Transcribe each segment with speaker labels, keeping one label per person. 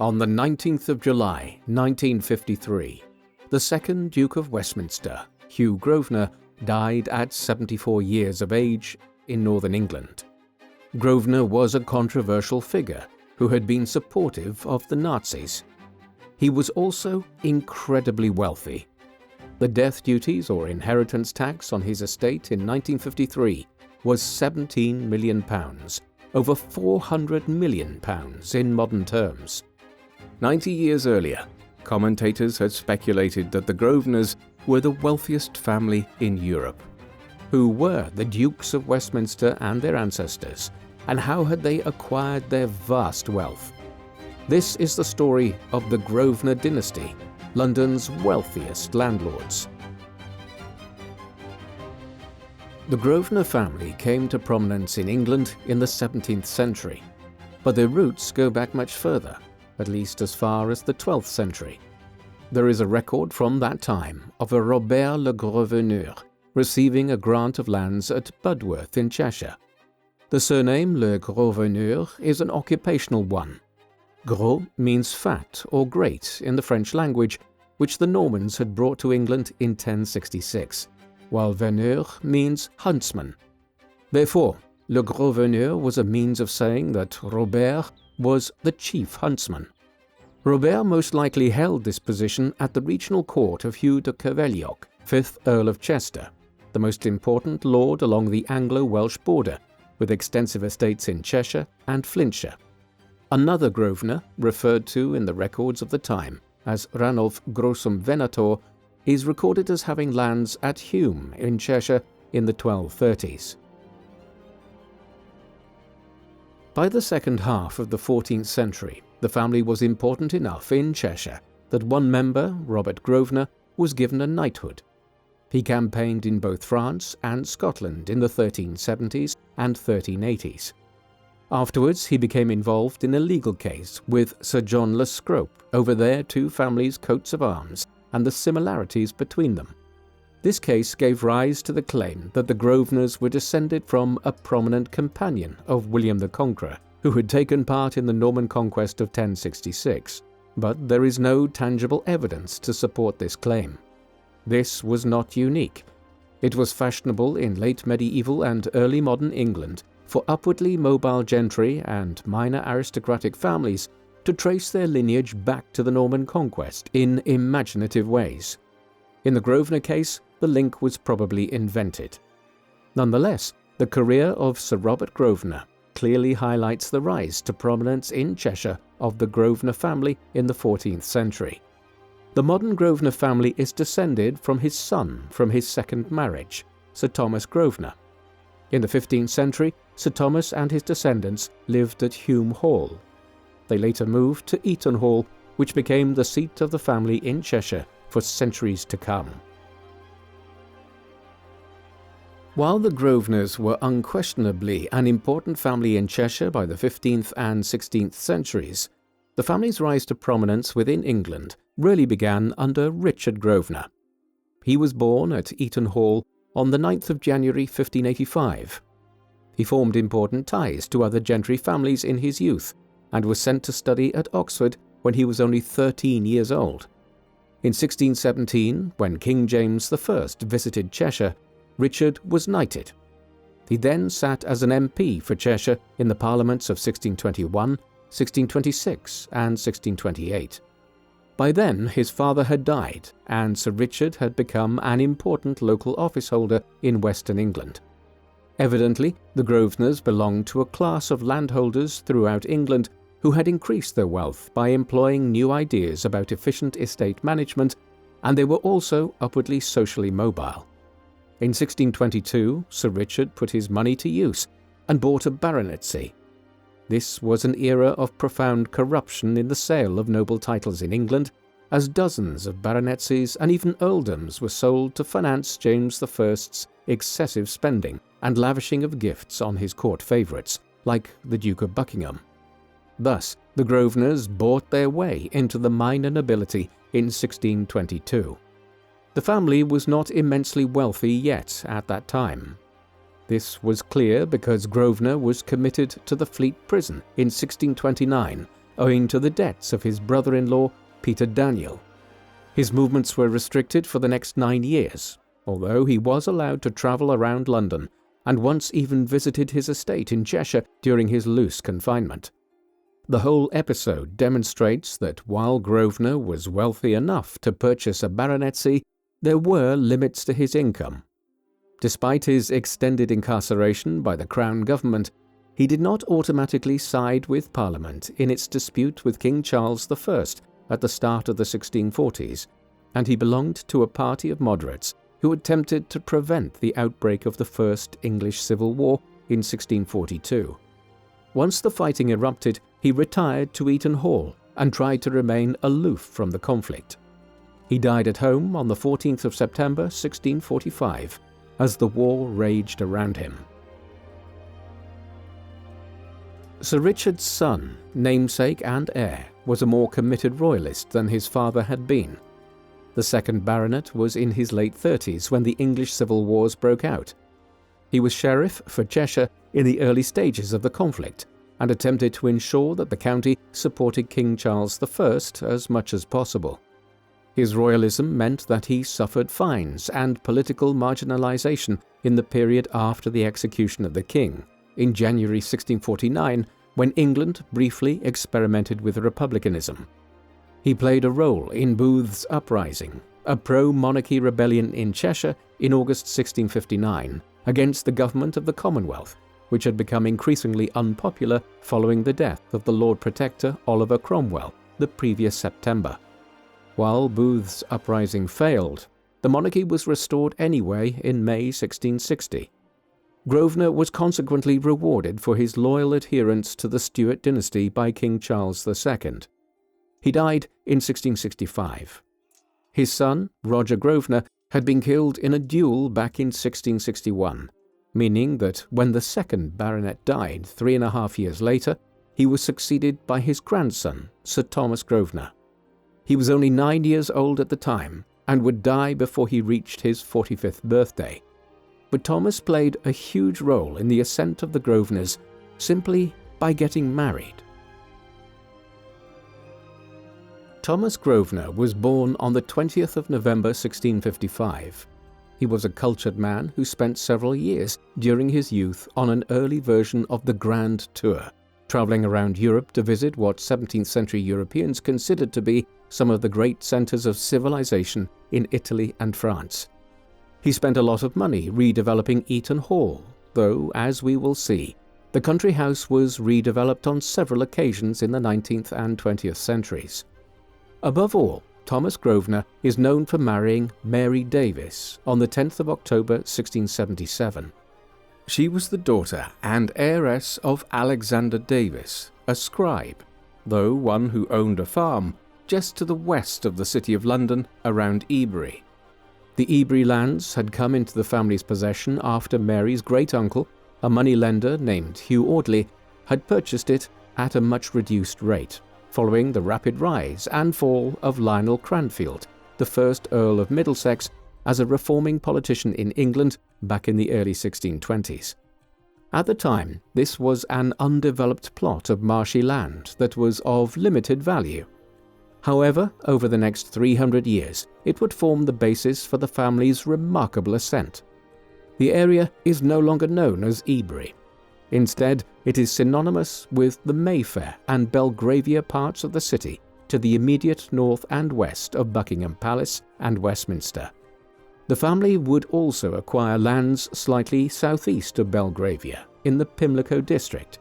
Speaker 1: On the 19th of July, 1953, the second Duke of Westminster, Hugh Grosvenor, died at 74 years of age in northern England. Grosvenor was a controversial figure who had been supportive of the Nazis. He was also incredibly wealthy. The death duties or inheritance tax on his estate in 1953 was £17 million, over £400 million in modern terms. 90 years earlier, commentators had speculated that the Grosvenors were the wealthiest family in Europe. Who were the Dukes of Westminster and their ancestors, and how had they acquired their vast wealth? This is the story of the Grosvenor dynasty, London's wealthiest landlords. The Grosvenor family came to prominence in England in the 17th century, but their roots go back much further, at least as far as the 12th century. There is a record from that time of a Robert le Grosvenor receiving a grant of lands at Budworth in Cheshire. The surname le Grosvenor is an occupational one. Gros means fat or great in the French language, which the Normans had brought to England in 1066, while Veneur means huntsman. Therefore, le Grosvenor was a means of saying that Robert was the chief huntsman. Robert most likely held this position at the regional court of Hugh de Cervelloch, 5th Earl of Chester, the most important lord along the Anglo-Welsh border, with extensive estates in Cheshire and Flintshire. Another Grosvenor, referred to in the records of the time as Ranulf Grossum Venator, is recorded as having lands at Hume in Cheshire in the 1230s. By the second half of the 14th century, the family was important enough in Cheshire that one member, Robert Grosvenor, was given a knighthood. He campaigned in both France and Scotland in the 1370s and 1380s. Afterwards, he became involved in a legal case with Sir John le Scrope over their two families' coats of arms and the similarities between them. This case gave rise to the claim that the Grosvenors were descended from a prominent companion of William the Conqueror, who had taken part in the Norman conquest of 1066, but there is no tangible evidence to support this claim. This was not unique. It was fashionable in late medieval and early modern England for upwardly mobile gentry and minor aristocratic families to trace their lineage back to the Norman conquest in imaginative ways. In the Grosvenor case, the link was probably invented. Nonetheless, the career of Sir Robert Grosvenor clearly highlights the rise to prominence in Cheshire of the Grosvenor family in the 14th century. The modern Grosvenor family is descended from his son from his second marriage, Sir Thomas Grosvenor. In the 15th century, Sir Thomas and his descendants lived at Eaton Hall. They later moved to Eaton Hall, which became the seat of the family in Cheshire for centuries to come. While the Grosvenors were unquestionably an important family in Cheshire by the 15th and 16th centuries, the family's rise to prominence within England really began under Richard Grosvenor. He was born at Eaton Hall on the 9th of January 1585. He formed important ties to other gentry families in his youth and was sent to study at Oxford when he was only 13 years old. In 1617, when King James I visited Cheshire, Richard was knighted. He then sat as an MP for Cheshire in the Parliaments of 1621, 1626 and 1628. By then, his father had died, and Sir Richard had become an important local officeholder in Western England. Evidently, the Grosvenors belonged to a class of landholders throughout England who had increased their wealth by employing new ideas about efficient estate management, and they were also upwardly socially mobile. In 1622, Sir Richard put his money to use and bought a baronetcy. This was an era of profound corruption in the sale of noble titles in England, as dozens of baronetcies and even earldoms were sold to finance James I's excessive spending and lavishing of gifts on his court favourites, like the Duke of Buckingham. Thus, the Grosvenors bought their way into the minor nobility in 1622. The family was not immensely wealthy yet at that time. This was clear because Grosvenor was committed to the Fleet Prison in 1629 owing to the debts of his brother-in-law, Peter Daniel. His movements were restricted for the next 9 years, although he was allowed to travel around London and once even visited his estate in Cheshire during his loose confinement. The whole episode demonstrates that while Grosvenor was wealthy enough to purchase a baronetcy, there were limits to his income. Despite his extended incarceration by the Crown government, he did not automatically side with Parliament in its dispute with King Charles I at the start of the 1640s, and he belonged to a party of moderates who attempted to prevent the outbreak of the First English Civil War in 1642. Once the fighting erupted, he retired to Eaton Hall and tried to remain aloof from the conflict. He died at home on the 14th of September 1645 as the war raged around him. Sir Richard's son, namesake and heir, was a more committed royalist than his father had been. The second baronet was in his late 30s when the English civil wars broke out. He was sheriff for Cheshire in the early stages of the conflict and attempted to ensure that the county supported King Charles I as much as possible. His royalism meant that he suffered fines and political marginalisation in the period after the execution of the king, in January 1649, when England briefly experimented with republicanism. He played a role in Booth's Uprising, a pro-monarchy rebellion in Cheshire in August 1659 against the government of the Commonwealth, which had become increasingly unpopular following the death of the Lord Protector Oliver Cromwell the previous September. While Booth's uprising failed, the monarchy was restored anyway in May 1660. Grosvenor was consequently rewarded for his loyal adherence to the Stuart dynasty by King Charles II. He died in 1665. His son, Roger Grosvenor, had been killed in a duel back in 1661, meaning that when the second baronet died 3.5 years later, he was succeeded by his grandson, Sir Thomas Grosvenor. He was only 9 years old at the time and would die before he reached his 45th birthday. But Thomas played a huge role in the ascent of the Grosvenors simply by getting married. Thomas Grosvenor was born on the 20th of November 1655. He was a cultured man who spent several years during his youth on an early version of the Grand Tour, travelling around Europe to visit what 17th century Europeans considered to be some of the great centres of civilization in Italy and France. He spent a lot of money redeveloping Eaton Hall, though, as we will see, the country house was redeveloped on several occasions in the 19th and 20th centuries. Above all, Thomas Grosvenor is known for marrying Mary Davies on the 10th of October 1677. She was the daughter and heiress of Alexander Davies, a scribe, though one who owned a farm just to the west of the city of London around Ebury. The Ebury lands had come into the family's possession after Mary's great-uncle, a moneylender named Hugh Audley, had purchased it at a much reduced rate, following the rapid rise and fall of Lionel Cranfield, the first Earl of Middlesex, as a reforming politician in England back in the early 1620s. At the time, this was an undeveloped plot of marshy land that was of limited value. However, over the next 300 years, it would form the basis for the family's remarkable ascent. The area is no longer known as Ebury. Instead, it is synonymous with the Mayfair and Belgravia parts of the city to the immediate north and west of Buckingham Palace and Westminster. The family would also acquire lands slightly southeast of Belgravia, in the Pimlico district.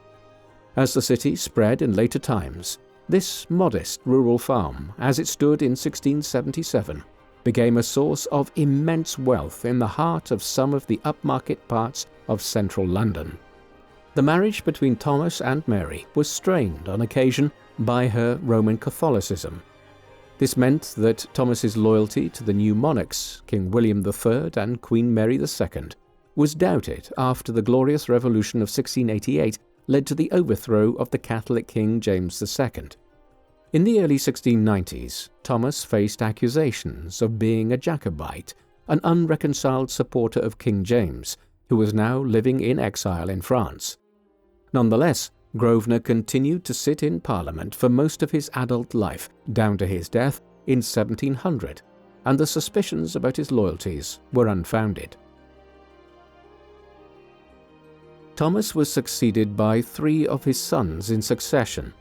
Speaker 1: As the city spread in later times, this modest rural farm, as it stood in 1677, became a source of immense wealth in the heart of some of the upmarket parts of central London. The marriage between Thomas and Mary was strained on occasion by her Roman Catholicism. This meant that Thomas's loyalty to the new monarchs, King William III and Queen Mary II, was doubted after the Glorious Revolution of 1688 led to the overthrow of the Catholic King James II. In the early 1690s, Thomas faced accusations of being a Jacobite, an unreconciled supporter of King James, who was now living in exile in France. Nonetheless, Grosvenor continued to sit in Parliament for most of his adult life, down to his death in 1700, and the suspicions about his loyalties were unfounded. Thomas was succeeded by 3 of his sons in succession.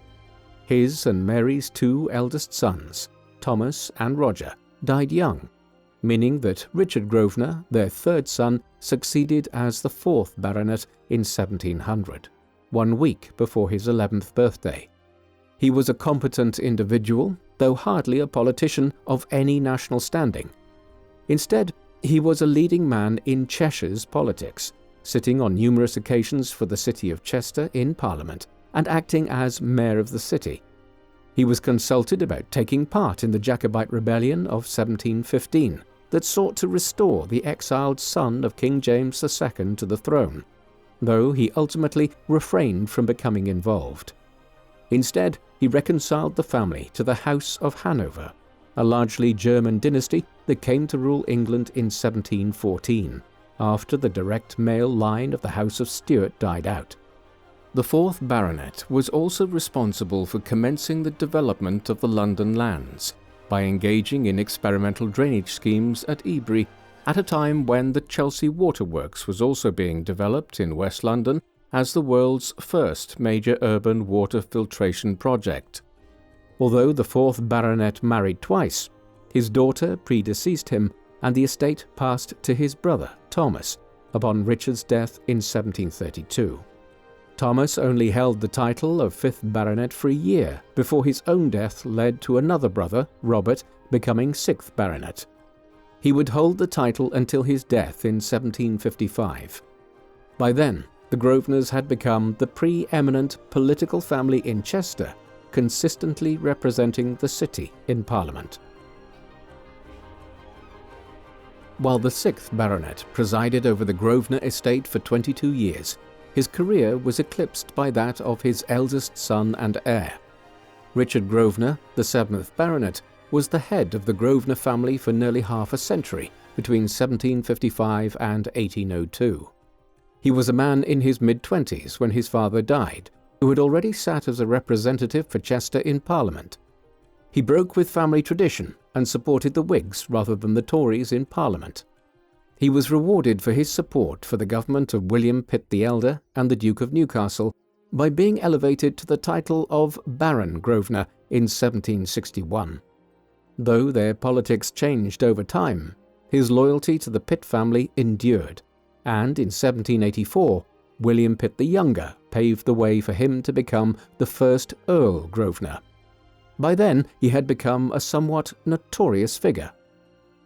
Speaker 1: His and Mary's 2 eldest sons, Thomas and Roger, died young, meaning that Richard Grosvenor, their 3rd son, succeeded as the 4th Baronet in 1700, 1 week before his 11th birthday. He was a competent individual, though hardly a politician of any national standing. Instead, he was a leading man in Cheshire's politics, sitting on numerous occasions for the city of Chester in Parliament and acting as mayor of the city. He was consulted about taking part in the Jacobite rebellion of 1715 that sought to restore the exiled son of King James II to the throne, though he ultimately refrained from becoming involved. Instead, he reconciled the family to the House of Hanover, a largely German dynasty that came to rule England in 1714, after the direct male line of the House of Stuart died out. The 4th Baronet was also responsible for commencing the development of the London lands by engaging in experimental drainage schemes at Ebury at a time when the Chelsea Waterworks was also being developed in West London as the world's first major urban water filtration project. Although the 4th Baronet married twice, his daughter predeceased him and the estate passed to his brother, Thomas, upon Richard's death in 1732. Thomas only held the title of 5th Baronet for a year before his own death led to another brother, Robert, becoming 6th Baronet. He would hold the title until his death in 1755. By then, the Grosvenors had become the pre-eminent political family in Chester, consistently representing the city in Parliament. While the 6th Baronet presided over the Grosvenor Estate for 22 years, his career was eclipsed by that of his eldest son and heir. Richard Grosvenor, the 7th Baronet, was the head of the Grosvenor family for nearly half a century, between 1755 and 1802. He was a man in his mid-20s when his father died, who had already sat as a representative for Chester in Parliament. He broke with family tradition and supported the Whigs rather than the Tories in Parliament. He was rewarded for his support for the government of William Pitt the Elder and the Duke of Newcastle by being elevated to the title of Baron Grosvenor in 1761. Though their politics changed over time, his loyalty to the Pitt family endured, and in 1784, William Pitt the Younger paved the way for him to become the first Earl Grosvenor. By then, he had become a somewhat notorious figure.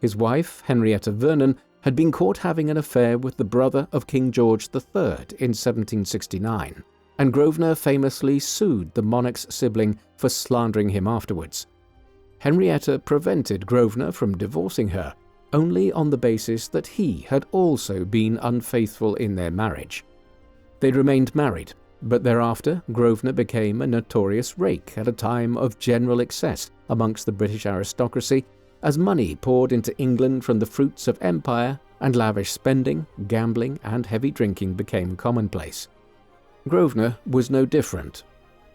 Speaker 1: His wife, Henrietta Vernon, had been caught having an affair with the brother of King George III in 1769, and Grosvenor famously sued the monarch's sibling for slandering him afterwards. Henrietta prevented Grosvenor from divorcing her, only on the basis that he had also been unfaithful in their marriage. They remained married, but thereafter Grosvenor became a notorious rake at a time of general excess amongst the British aristocracy, as money poured into England from the fruits of empire and lavish spending, gambling and heavy drinking became commonplace. Grosvenor was no different.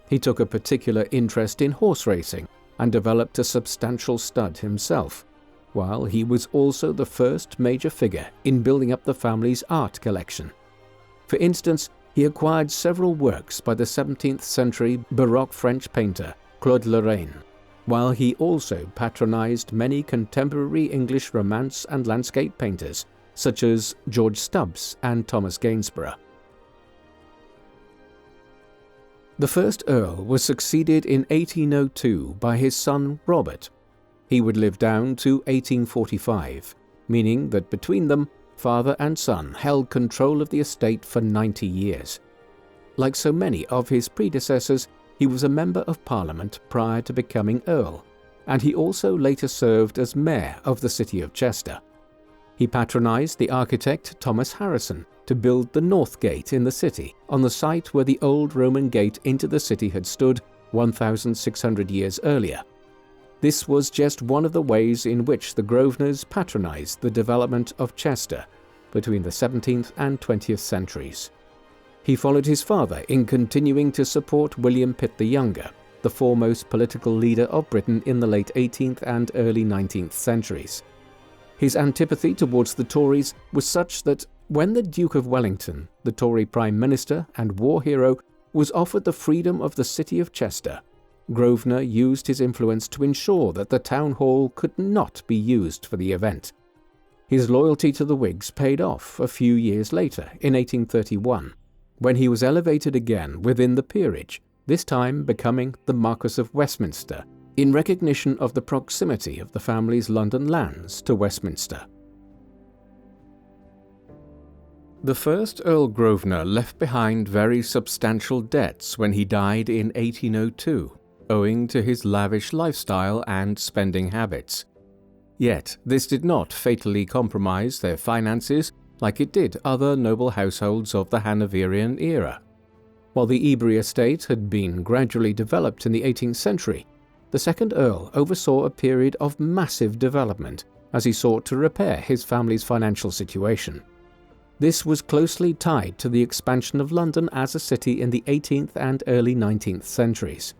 Speaker 1: He took a particular interest in horse racing and developed a substantial stud himself, while he was also the first major figure in building up the family's art collection. For instance, he acquired several works by the 17th century Baroque French painter Claude Lorraine, while he also patronized many contemporary English romance and landscape painters, such as George Stubbs and Thomas Gainsborough. The first Earl was succeeded in 1802 by his son Robert. He would live down to 1845, meaning that between them, father and son held control of the estate for 90 years. Like so many of his predecessors, he was a member of Parliament prior to becoming Earl, and he also later served as Mayor of the city of Chester. He patronized the architect Thomas Harrison to build the North Gate in the city, on the site where the old Roman gate into the city had stood 1,600 years earlier. This was just one of the ways in which the Grosvenors patronized the development of Chester between the 17th and 20th centuries. He followed his father in continuing to support William Pitt the Younger, the foremost political leader of Britain in the late 18th and early 19th centuries. His antipathy towards the Tories was such that when the Duke of Wellington, the Tory Prime Minister and war hero, was offered the freedom of the city of Chester, Grosvenor used his influence to ensure that the town hall could not be used for the event. His loyalty to the Whigs paid off a few years later, in 1831, when he was elevated again within the peerage, this time becoming the Marquess of Westminster, in recognition of the proximity of the family's London lands to Westminster. The first Earl Grosvenor left behind very substantial debts when he died in 1802, owing to his lavish lifestyle and spending habits. Yet, this did not fatally compromise their finances like it did other noble households of the Hanoverian era. While the Ebury estate had been gradually developed in the 18th century, the second Earl oversaw a period of massive development as he sought to repair his family's financial situation. This was closely tied to the expansion of London as a city in the 18th and early 19th centuries.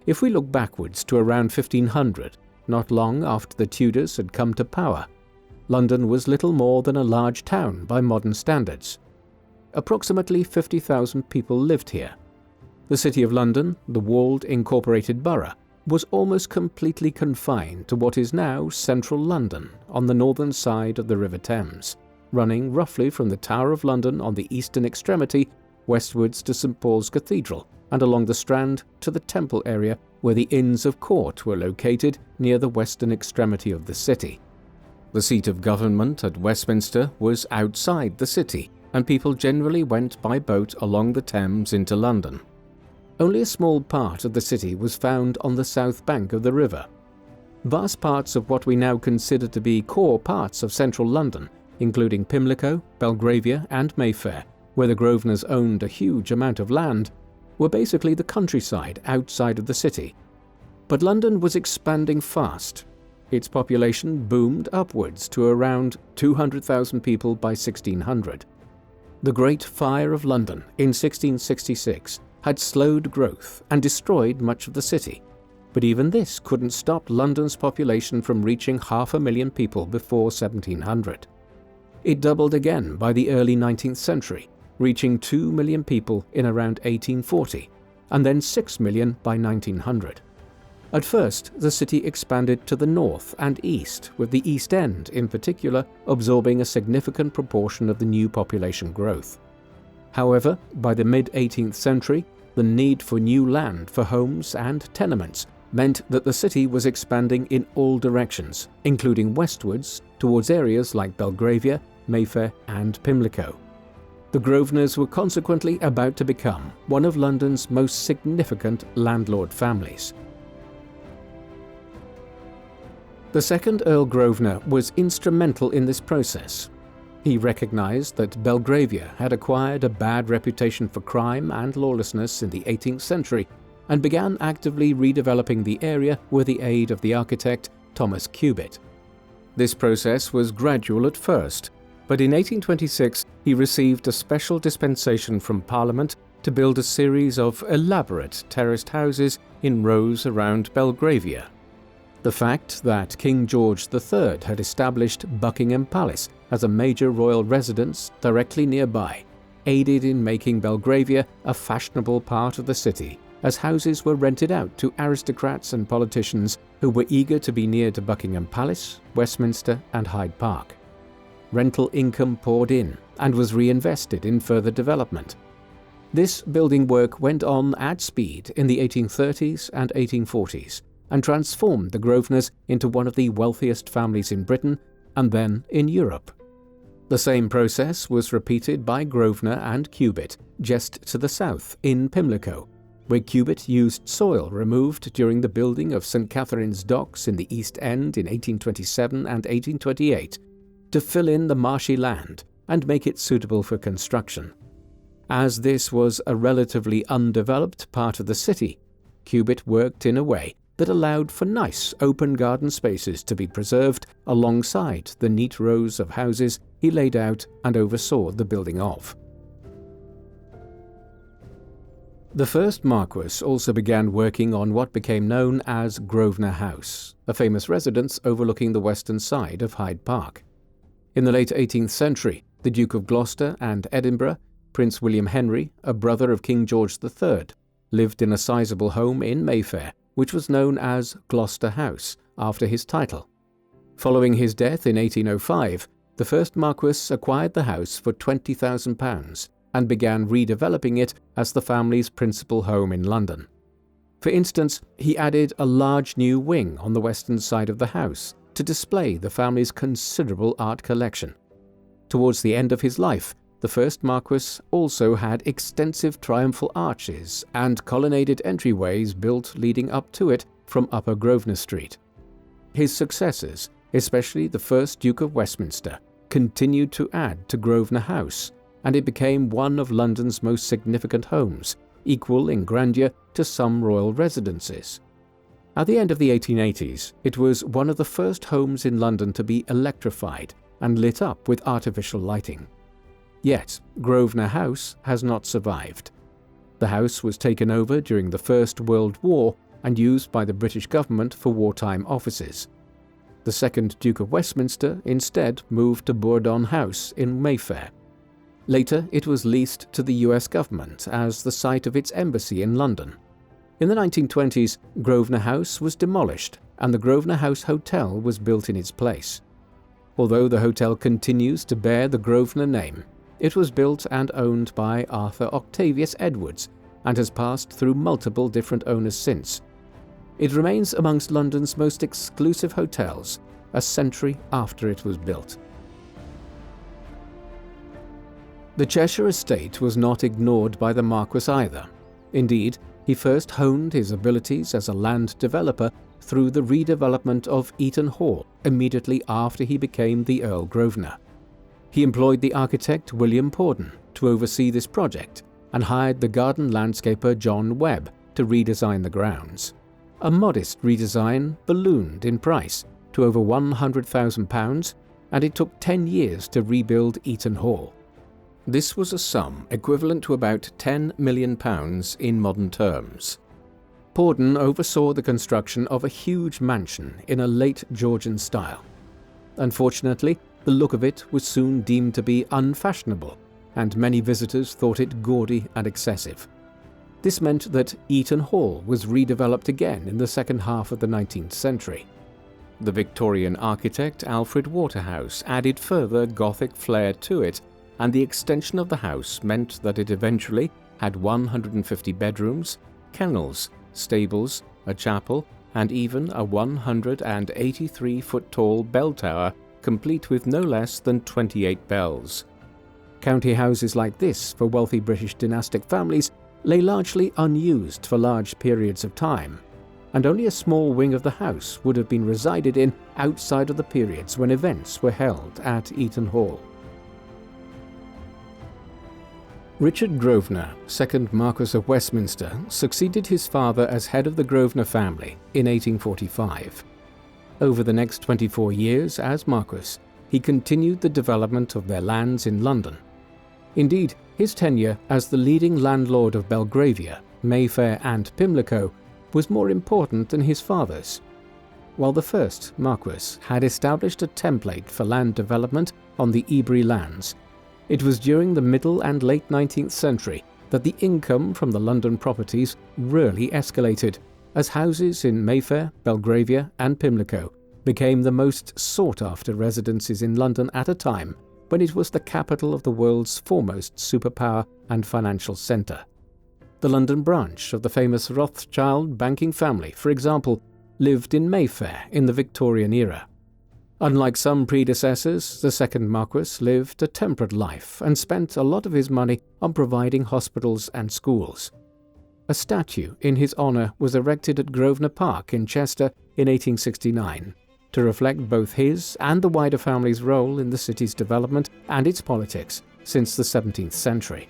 Speaker 1: If we look backwards to around 1500, not long after the Tudors had come to power, London was little more than a large town by modern standards. Approximately 50,000 people lived here. The City of London, the walled incorporated borough, was almost completely confined to what is now central London on the northern side of the River Thames, running roughly from the Tower of London on the eastern extremity westwards to St Paul's Cathedral and along the Strand to the Temple area where the Inns of Court were located near the western extremity of the city. The seat of government at Westminster was outside the city, and people generally went by boat along the Thames into London. Only a small part of the city was found on the south bank of the river. Vast parts of what we now consider to be core parts of central London, including Pimlico, Belgravia and Mayfair, where the Grosvenors owned a huge amount of land, were basically the countryside outside of the city. But London was expanding fast. Its population boomed upwards to around 200,000 people by 1600. The Great Fire of London in 1666 had slowed growth and destroyed much of the city, but even this couldn't stop London's population from reaching 500,000 people before 1700. It doubled again by the early 19th century, reaching 2 million people in around 1840, and then 6 million by 1900. At first, the city expanded to the north and east, with the East End in particular absorbing a significant proportion of the new population growth. However, by the mid-18th century, the need for new land for homes and tenements meant that the city was expanding in all directions, including westwards towards areas like Belgravia, Mayfair and Pimlico. The Grosvenors were consequently about to become one of London's most significant landlord families. The second Earl Grosvenor was instrumental in this process. He recognized that Belgravia had acquired a bad reputation for crime and lawlessness in the 18th century and began actively redeveloping the area with the aid of the architect Thomas Cubitt. This process was gradual at first, but in 1826 he received a special dispensation from Parliament to build a series of elaborate terraced houses in rows around Belgravia. The fact that King George III had established Buckingham Palace as a major royal residence directly nearby aided in making Belgravia a fashionable part of the city, as houses were rented out to aristocrats and politicians who were eager to be near to Buckingham Palace, Westminster and Hyde Park. Rental income poured in and was reinvested in further development. This building work went on at speed in the 1830s and 1840s, and transformed the Grosvenors into one of the wealthiest families in Britain and then in Europe. The same process was repeated by Grosvenor and Cubitt just to the south in Pimlico, where Cubitt used soil removed during the building of St Catherine's Docks in the East End in 1827 and 1828 to fill in the marshy land and make it suitable for construction. As this was a relatively undeveloped part of the city, Cubitt worked in a way that allowed for nice open garden spaces to be preserved alongside the neat rows of houses he laid out and oversaw the building of. The first Marquess also began working on what became known as Grosvenor House, a famous residence overlooking the western side of Hyde Park. In the late 18th century, the Duke of Gloucester and Edinburgh, Prince William Henry, a brother of King George III, lived in a sizable home in Mayfair, which was known as Gloucester House, after his title. Following his death in 1805, the first Marquess acquired the house for £20,000 and began redeveloping it as the family's principal home in London. For instance, he added a large new wing on the western side of the house to display the family's considerable art collection. Towards the end of his life, the first Marquess also had extensive triumphal arches and colonnaded entryways built leading up to it from Upper Grosvenor Street. His successors, especially the first Duke of Westminster, continued to add to Grosvenor House, and it became one of London's most significant homes, equal in grandeur to some royal residences. At the end of the 1880s, it was one of the first homes in London to be electrified and lit up with artificial lighting. Yet, Grosvenor House has not survived. The house was taken over during the First World War and used by the British government for wartime offices. The second Duke of Westminster instead moved to Bourdon House in Mayfair. Later, it was leased to the US government as the site of its embassy in London. In the 1920s, Grosvenor House was demolished and the Grosvenor House Hotel was built in its place. Although the hotel continues to bear the Grosvenor name, it was built and owned by Arthur Octavius Edwards and has passed through multiple different owners since. It remains amongst London's most exclusive hotels, a century after it was built. The Cheshire estate was not ignored by the Marquess either. Indeed, he first honed his abilities as a land developer through the redevelopment of Eaton Hall immediately after he became the Earl Grosvenor. He employed the architect William Porden to oversee this project and hired the garden landscaper John Webb to redesign the grounds. A modest redesign ballooned in price to over £100,000, and it took 10 years to rebuild Eaton Hall. This was a sum equivalent to about £10 million in modern terms. Porden oversaw the construction of a huge mansion in a late Georgian style. Unfortunately, the look of it was soon deemed to be unfashionable, and many visitors thought it gaudy and excessive. This meant that Eaton Hall was redeveloped again in the second half of the 19th century. The Victorian architect Alfred Waterhouse added further Gothic flair to it, and the extension of the house meant that it eventually had 150 bedrooms, kennels, stables, a chapel, and even a 183-foot-tall bell tower, complete with no less than 28 bells. County houses like this for wealthy British dynastic families lay largely unused for large periods of time, and only a small wing of the house would have been resided in outside of the periods when events were held at Eaton Hall. Richard Grosvenor, 2nd Marquess of Westminster, succeeded his father as head of the Grosvenor family in 1845. Over the next 24 years as Marquess, he continued the development of their lands in London. Indeed, his tenure as the leading landlord of Belgravia, Mayfair and Pimlico was more important than his father's. While the first Marquess had established a template for land development on the Ebury lands, it was during the middle and late 19th century that the income from the London properties really escalated, as houses in Mayfair, Belgravia and Pimlico became the most sought-after residences in London at a time when it was the capital of the world's foremost superpower and financial centre. The London branch of the famous Rothschild banking family, for example, lived in Mayfair in the Victorian era. Unlike some predecessors, the second Marquess lived a temperate life and spent a lot of his money on providing hospitals and schools. A statue in his honour was erected at Grosvenor Park in Chester in 1869 to reflect both his and the wider family's role in the city's development and its politics since the 17th century.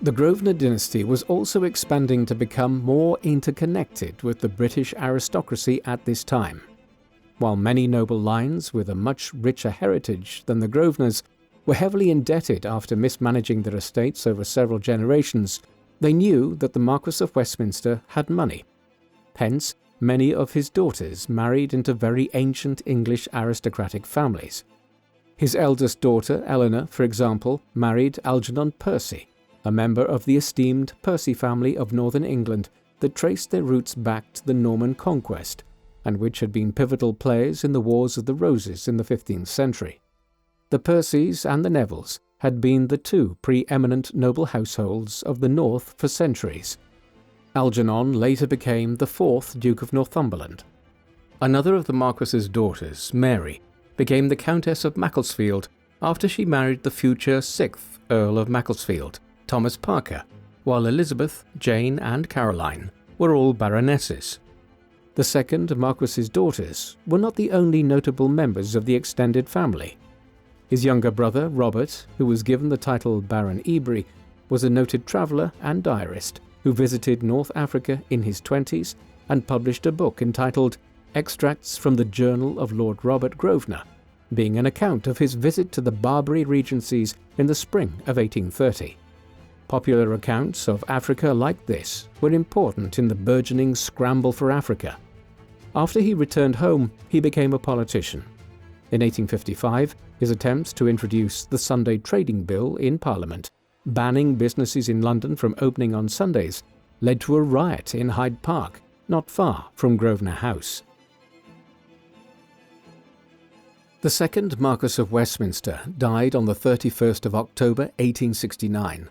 Speaker 1: The Grosvenor dynasty was also expanding to become more interconnected with the British aristocracy at this time. While many noble lines with a much richer heritage than the Grosvenors were heavily indebted after mismanaging their estates over several generations, they knew that the Marquess of Westminster had money. Hence, many of his daughters married into very ancient English aristocratic families. His eldest daughter, Eleanor, for example, married Algernon Percy, a member of the esteemed Percy family of northern England that traced their roots back to the Norman conquest, and which had been pivotal players in the Wars of the Roses in the 15th century. The Percys and the Nevilles had been the two pre-eminent noble households of the North for centuries. Algernon later became the fourth Duke of Northumberland. Another of the Marquess's daughters, Mary, became the Countess of Macclesfield after she married the future 6th Earl of Macclesfield, Thomas Parker, while Elizabeth, Jane and Caroline were all baronesses. The second Marquess's daughters were not the only notable members of the extended family. His younger brother, Robert, who was given the title Baron Ebury, was a noted traveller and diarist who visited North Africa in his 20s and published a book entitled Extracts from the Journal of Lord Robert Grosvenor, being an account of his visit to the Barbary Regencies in the spring of 1830. Popular accounts of Africa like this were important in the burgeoning scramble for Africa. After he returned home, he became a politician. In 1855, his attempts to introduce the Sunday Trading Bill in Parliament, banning businesses in London from opening on Sundays, led to a riot in Hyde Park, not far from Grosvenor House. The second Marquess of Westminster died on the 31st of October 1869.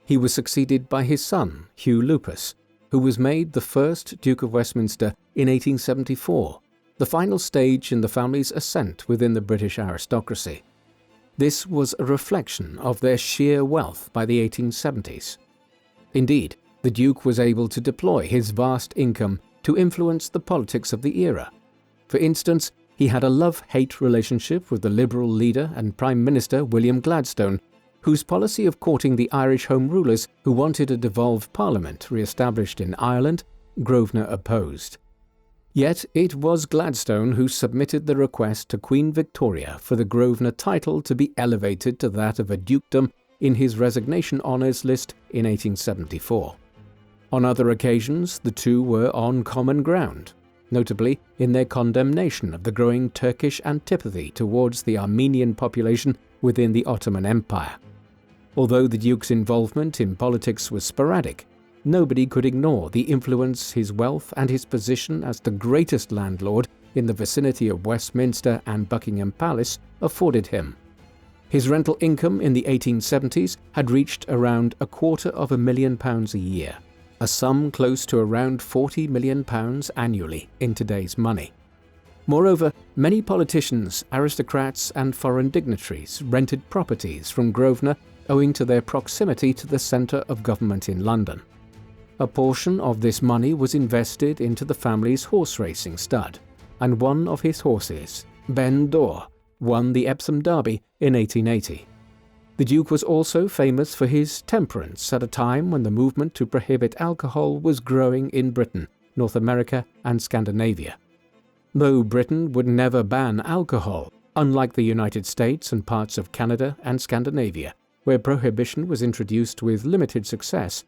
Speaker 1: He was succeeded by his son, Hugh Lupus, who was made the first Duke of Westminster in 1874, the final stage in the family's ascent within the British aristocracy. This was a reflection of their sheer wealth by the 1870s. Indeed, the Duke was able to deploy his vast income to influence the politics of the era. For instance, he had a love-hate relationship with the Liberal leader and Prime Minister William Gladstone, whose policy of courting the Irish Home Rulers who wanted a devolved parliament re-established in Ireland, Grosvenor opposed. Yet it was Gladstone who submitted the request to Queen Victoria for the Grosvenor title to be elevated to that of a dukedom in his resignation honours list in 1874. On other occasions, the two were on common ground, notably in their condemnation of the growing Turkish antipathy towards the Armenian population within the Ottoman Empire. Although the Duke's involvement in politics was sporadic, nobody could ignore the influence his wealth and his position as the greatest landlord in the vicinity of Westminster and Buckingham Palace afforded him. His rental income in the 1870s had reached around £250,000 a year, a sum close to around £40 million annually in today's money. Moreover, many politicians, aristocrats and foreign dignitaries rented properties from Grosvenor owing to their proximity to the centre of government in London. A portion of this money was invested into the family's horse racing stud, and one of his horses, Ben Dor, won the Epsom Derby in 1880. The Duke was also famous for his temperance at a time when the movement to prohibit alcohol was growing in Britain, North America and Scandinavia. Though Britain would never ban alcohol, unlike the United States and parts of Canada and Scandinavia, where prohibition was introduced with limited success,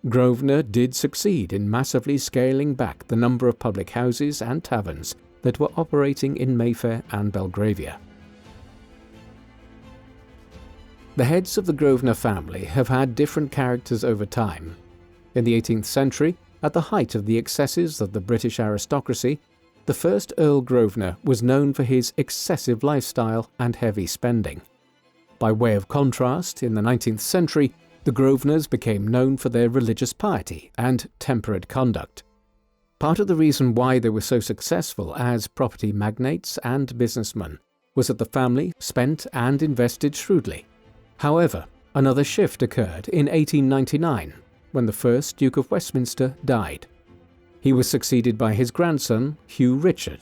Speaker 1: Grosvenor did succeed in massively scaling back the number of public houses and taverns that were operating in Mayfair and Belgravia. The heads of the Grosvenor family have had different characters over time. In the 18th century, at the height of the excesses of the British aristocracy, the first Earl Grosvenor was known for his excessive lifestyle and heavy spending. By way of contrast, in the 19th century, the Grosvenors became known for their religious piety and temperate conduct. Part of the reason why they were so successful as property magnates and businessmen was that the family spent and invested shrewdly. However, another shift occurred in 1899, when the first Duke of Westminster died. He was succeeded by his grandson, Hugh Richard.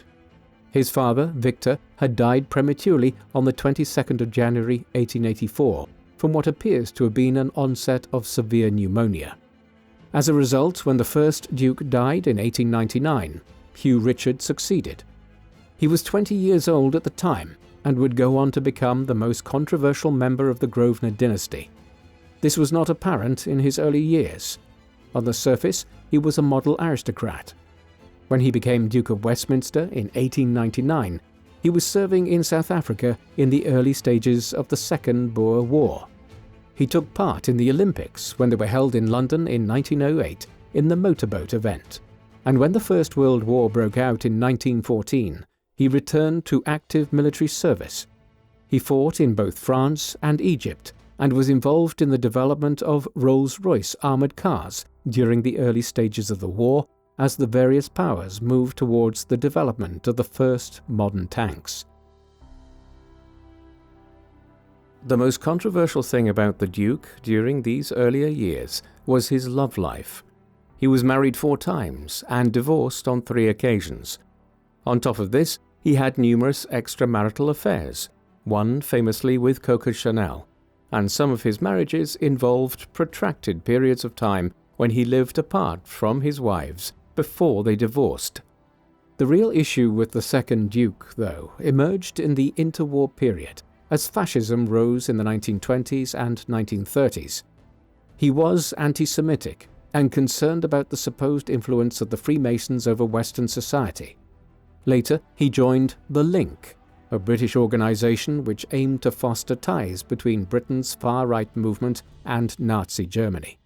Speaker 1: His father, Victor, had died prematurely on the 22nd of January 1884, from what appears to have been an onset of severe pneumonia. As a result, when the first Duke died in 1899, Hugh Richard succeeded. He was 20 years old at the time and would go on to become the most controversial member of the Grosvenor dynasty. This was not apparent in his early years. On the surface, he was a model aristocrat. When he became Duke of Westminster in 1899, he was serving in South Africa in the early stages of the Second Boer War. He took part in the Olympics when they were held in London in 1908 in the motorboat event, and when the First World War broke out in 1914, he returned to active military service. He fought in both France and Egypt and was involved in the development of Rolls-Royce armoured cars during the early stages of the war as the various powers moved towards the development of the first modern tanks. The most controversial thing about the Duke during these earlier years was his love life. He was married 4 times and divorced on 3 occasions. On top of this, he had numerous extramarital affairs, one famously with Coco Chanel, and some of his marriages involved protracted periods of time when he lived apart from his wives before they divorced. The real issue with the second Duke, though, emerged in the interwar period as fascism rose in the 1920s and 1930s. He was anti-Semitic and concerned about the supposed influence of the Freemasons over Western society. Later, he joined The Link, a British organisation which aimed to foster ties between Britain's far-right movement and Nazi Germany.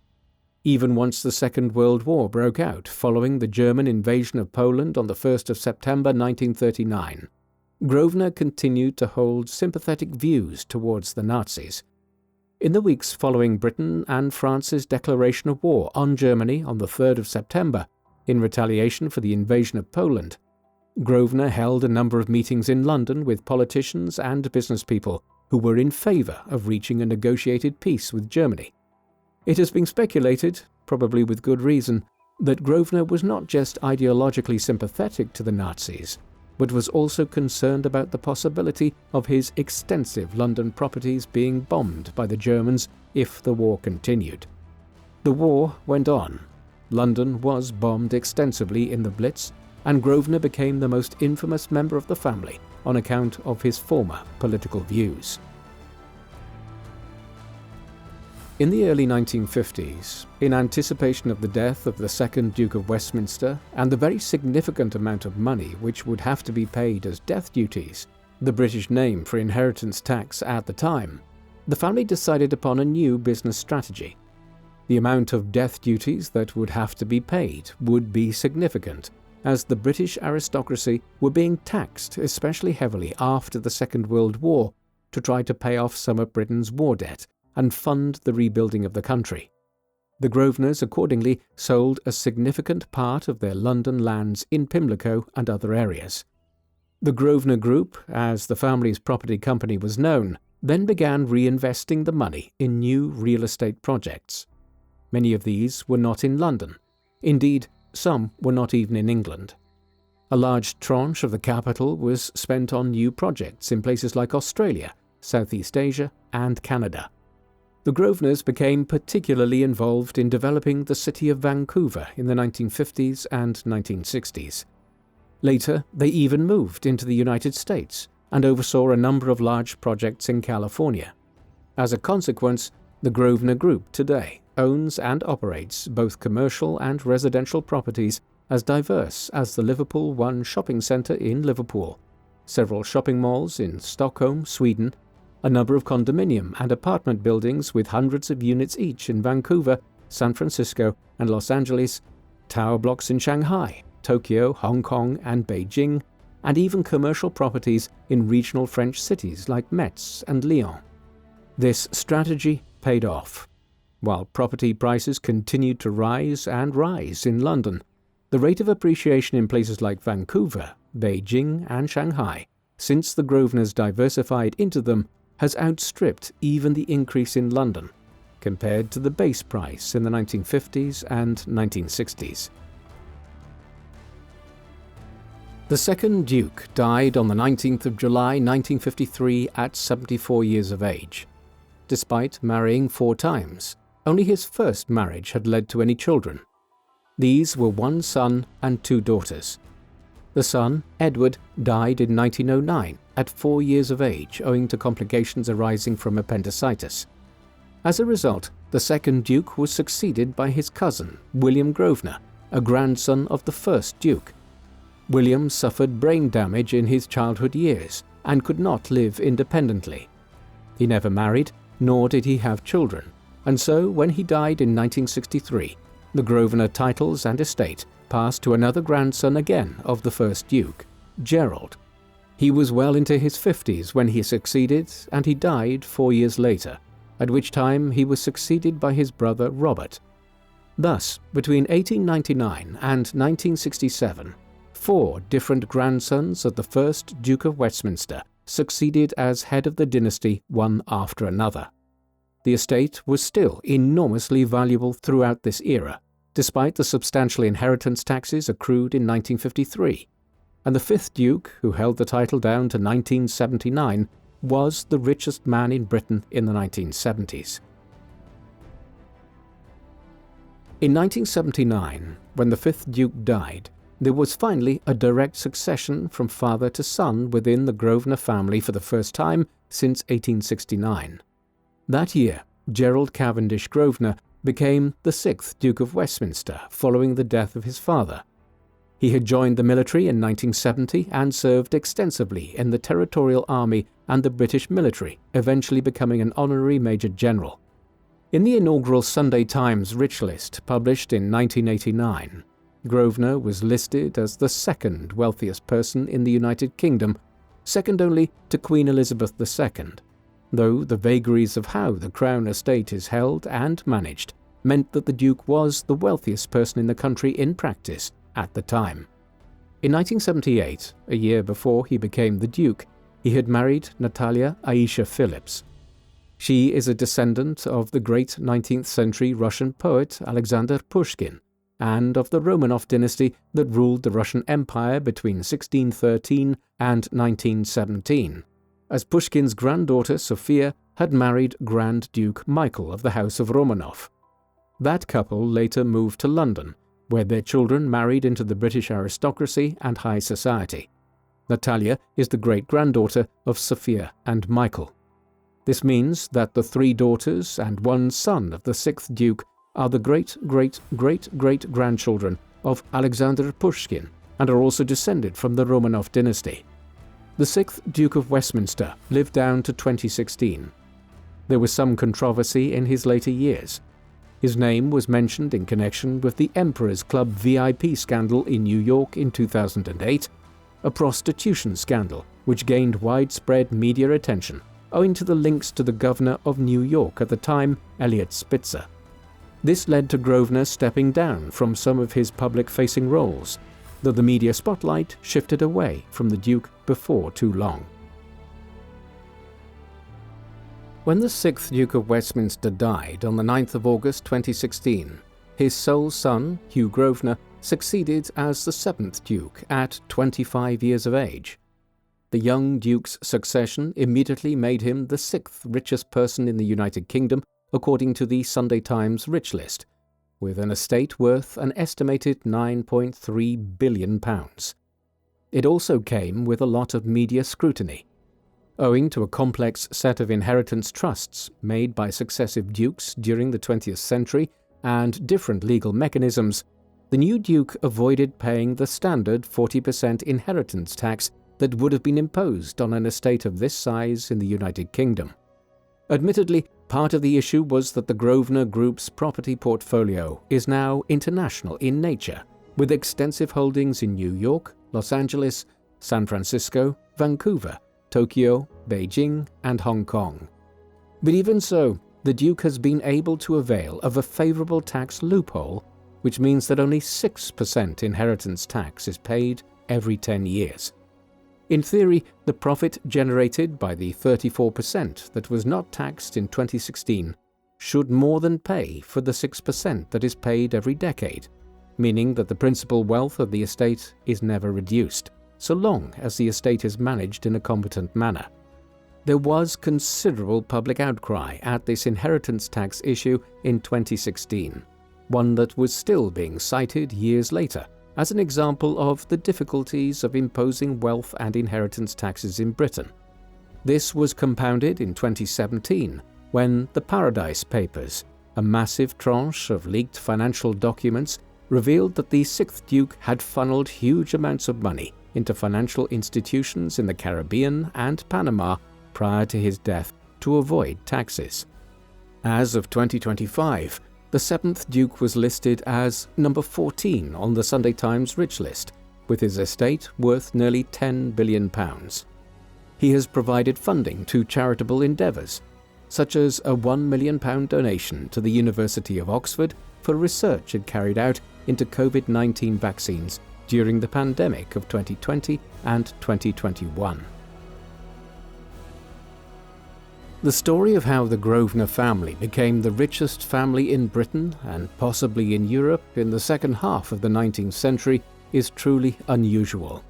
Speaker 1: Even once the Second World War broke out following the German invasion of Poland on the 1st of September 1939, Grosvenor continued to hold sympathetic views towards the Nazis. In the weeks following Britain and France's declaration of war on Germany on the 3rd of September, in retaliation for the invasion of Poland, Grosvenor held a number of meetings in London with politicians and businesspeople who were in favour of reaching a negotiated peace with Germany. It has been speculated, probably with good reason, that Grosvenor was not just ideologically sympathetic to the Nazis, but was also concerned about the possibility of his extensive London properties being bombed by the Germans if the war continued. The war went on. London was bombed extensively in the Blitz, and Grosvenor became the most infamous member of the family on account of his former political views. In the early 1950s, in anticipation of the death of the second Duke of Westminster and the very significant amount of money which would have to be paid as death duties, the British name for inheritance tax at the time, the family decided upon a new business strategy. The amount of death duties that would have to be paid would be significant, as the British aristocracy were being taxed especially heavily after the Second World War to try to pay off some of Britain's war debt and fund the rebuilding of the country. The Grosvenors accordingly sold a significant part of their London lands in Pimlico and other areas. The Grosvenor Group, as the family's property company was known, then began reinvesting the money in new real estate projects. Many of these were not in London. Indeed, some were not even in England. A large tranche of the capital was spent on new projects in places like Australia, Southeast Asia, and Canada. The Grosvenors became particularly involved in developing the city of Vancouver in the 1950s and 1960s. Later, they even moved into the United States and oversaw a number of large projects in California. As a consequence, the Grosvenor Group today owns and operates both commercial and residential properties as diverse as the Liverpool One shopping centre in Liverpool, several shopping malls in Stockholm, Sweden, a number of condominium and apartment buildings with hundreds of units each in Vancouver, San Francisco, and Los Angeles, tower blocks in Shanghai, Tokyo, Hong Kong, and Beijing, and even commercial properties in regional French cities like Metz and Lyon. This strategy paid off. While property prices continued to rise in London, the rate of appreciation in places like Vancouver, Beijing, and Shanghai, since the Grosvenors diversified into them, has outstripped even the increase in London, compared to the base price in the 1950s and 1960s. The second Duke died on the 19th of July 1953 at 74 years of age. Despite marrying 4 times, only his first marriage had led to any children. These were 1 son and 2 daughters. The son, Edward, died in 1909 at 4 years of age owing to complications arising from appendicitis. As a result, the second Duke was succeeded by his cousin, William Grosvenor, a grandson of the first Duke. William suffered brain damage in his childhood years and could not live independently. He never married, nor did he have children, and so when he died in 1963, the Grosvenor titles and estate passed to another grandson again of the first Duke, Gerald. He was well into his 50s when he succeeded, and he died 4 years later, at which time he was succeeded by his brother Robert. Thus, between 1899 and 1967, 4 different grandsons of the first Duke of Westminster succeeded as head of the dynasty one after another. The estate was still enormously valuable throughout this era, despite the substantial inheritance taxes accrued in 1953, and the 5th Duke, who held the title down to 1979, was the richest man in Britain in the 1970s. In 1979, when the 5th Duke died, there was finally a direct succession from father to son within the Grosvenor family for the first time since 1869. That year, Gerald Cavendish Grosvenor became the 6th Duke of Westminster following the death of his father. He had joined the military in 1970 and served extensively in the Territorial Army and the British military, eventually becoming an honorary Major General. In the inaugural Sunday Times Rich List published in 1989, Grosvenor was listed as the 2nd wealthiest person in the United Kingdom, second only to Queen Elizabeth II, though the vagaries of how the Crown estate is held and managed meant that the Duke was the wealthiest person in the country in practice at the time. In 1978, a year before he became the Duke, he had married Natalia Aisha Phillips. She is a descendant of the great 19th century Russian poet Alexander Pushkin and of the Romanov dynasty that ruled the Russian Empire between 1613 and 1917, as Pushkin's granddaughter Sophia had married Grand Duke Michael of the House of Romanov. That couple later moved to London, where their children married into the British aristocracy and high society. Natalia is the great-granddaughter of Sophia and Michael. This means that the 3 daughters and 1 son of the 6th Duke are the great-great-great-great-grandchildren of Alexander Pushkin and are also descended from the Romanov dynasty. The 6th Duke of Westminster lived down to 2016. There was some controversy in his later years. His name was mentioned in connection with the Emperor's Club VIP scandal in New York in 2008, a prostitution scandal which gained widespread media attention owing to the links to the governor of New York at the time, Eliot Spitzer. This led to Grosvenor stepping down from some of his public-facing roles, though the media spotlight shifted away from the Duke before too long. When the 6th Duke of Westminster died on the 9th of August 2016, his sole son, Hugh Grosvenor, succeeded as the 7th Duke at 25 years of age. The young Duke's succession immediately made him the 6th richest person in the United Kingdom, according to the Sunday Times Rich List, with an estate worth an estimated £9.3 billion. It also came with a lot of media scrutiny. Owing to a complex set of inheritance trusts made by successive dukes during the 20th century and different legal mechanisms, the new Duke avoided paying the standard 40% inheritance tax that would have been imposed on an estate of this size in the United Kingdom. Admittedly, part of the issue was that the Grosvenor Group's property portfolio is now international in nature, with extensive holdings in New York, Los Angeles, San Francisco, Vancouver, Tokyo, Beijing, and Hong Kong. But even so, the Duke has been able to avail of a favorable tax loophole, which means that only 6% inheritance tax is paid every 10 years. In theory, the profit generated by the 34% that was not taxed in 2016 should more than pay for the 6% that is paid every decade, meaning that the principal wealth of the estate is never reduced, so long as the estate is managed in a competent manner. There was considerable public outcry at this inheritance tax issue in 2016, one that was still being cited years later as an example of the difficulties of imposing wealth and inheritance taxes in Britain. This was compounded in 2017 when the Paradise Papers, a massive tranche of leaked financial documents, revealed that the 6th Duke had funneled huge amounts of money into financial institutions in the Caribbean and Panama prior to his death to avoid taxes. As of 2025, the 7th Duke was listed as number 14 on the Sunday Times Rich List, with his estate worth nearly £10 billion. He has provided funding to charitable endeavours, such as a £1 million donation to the University of Oxford for research it carried out into COVID-19 vaccines during the pandemic of 2020 and 2021. The story of how the Grosvenor family became the richest family in Britain and possibly in Europe in the second half of the 19th century is truly unusual.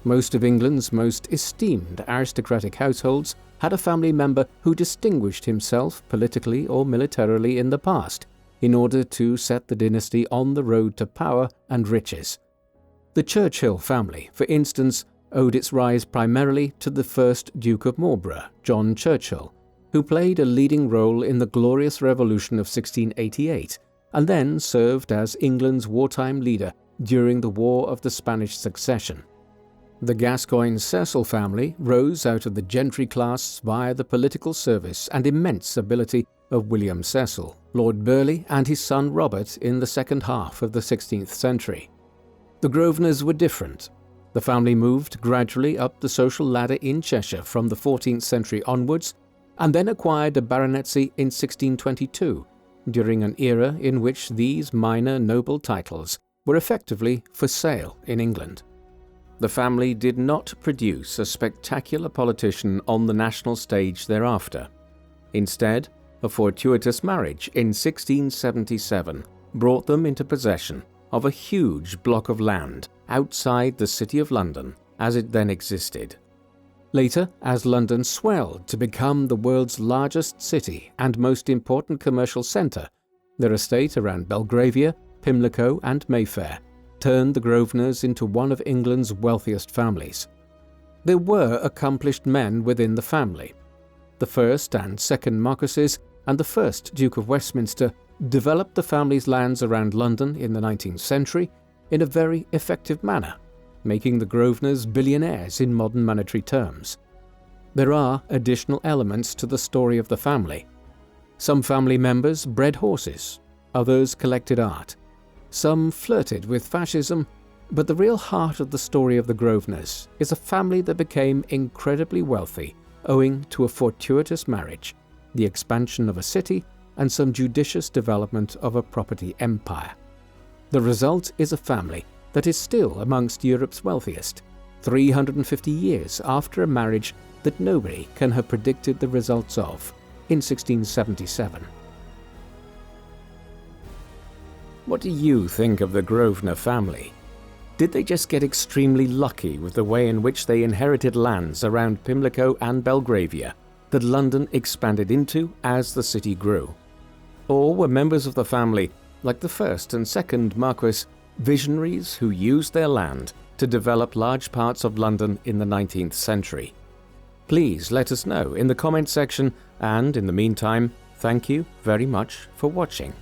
Speaker 1: Most of England's most esteemed aristocratic households had a family member who distinguished himself politically or militarily in the past in order to set the dynasty on the road to power and riches. The Churchill family, for instance, owed its rise primarily to the first Duke of Marlborough, John Churchill, who played a leading role in the Glorious Revolution of 1688 and then served as England's wartime leader during the War of the Spanish Succession. The Gascoigne Cecil family rose out of the gentry class via the political service and immense ability of William Cecil, Lord Burleigh, and his son Robert in the second half of the 16th century. The Grosvenors were different. The family moved gradually up the social ladder in Cheshire from the 14th century onwards, and then acquired a baronetcy in 1622, during an era in which these minor noble titles were effectively for sale in England. The family did not produce a spectacular politician on the national stage thereafter. Instead, a fortuitous marriage in 1677 brought them into possession of a huge block of land outside the City of London as it then existed. Later, as London swelled to become the world's largest city and most important commercial centre, their estate around Belgravia, Pimlico and Mayfair turned the Grosvenors into one of England's wealthiest families. There were accomplished men within the family. The first and second Marquises and the first Duke of Westminster developed the family's lands around London in the 19th century in a very effective manner, making the Grosvenors billionaires in modern monetary terms. There are additional elements to the story of the family. Some family members bred horses, others collected art. Some flirted with fascism, but the real heart of the story of the Grosvenors is a family that became incredibly wealthy owing to a fortuitous marriage, the expansion of a city, and some judicious development of a property empire. The result is a family that is still amongst Europe's wealthiest, 350 years after a marriage that nobody can have predicted the results of in 1677. What do you think of the Grosvenor family? Did they just get extremely lucky with the way in which they inherited lands around Pimlico and Belgravia that London expanded into as the city grew? Or were members of the family, like the first and second Marquis, visionaries who used their land to develop large parts of London in the 19th century? Please let us know in the comment section, and in the meantime, thank you very much for watching.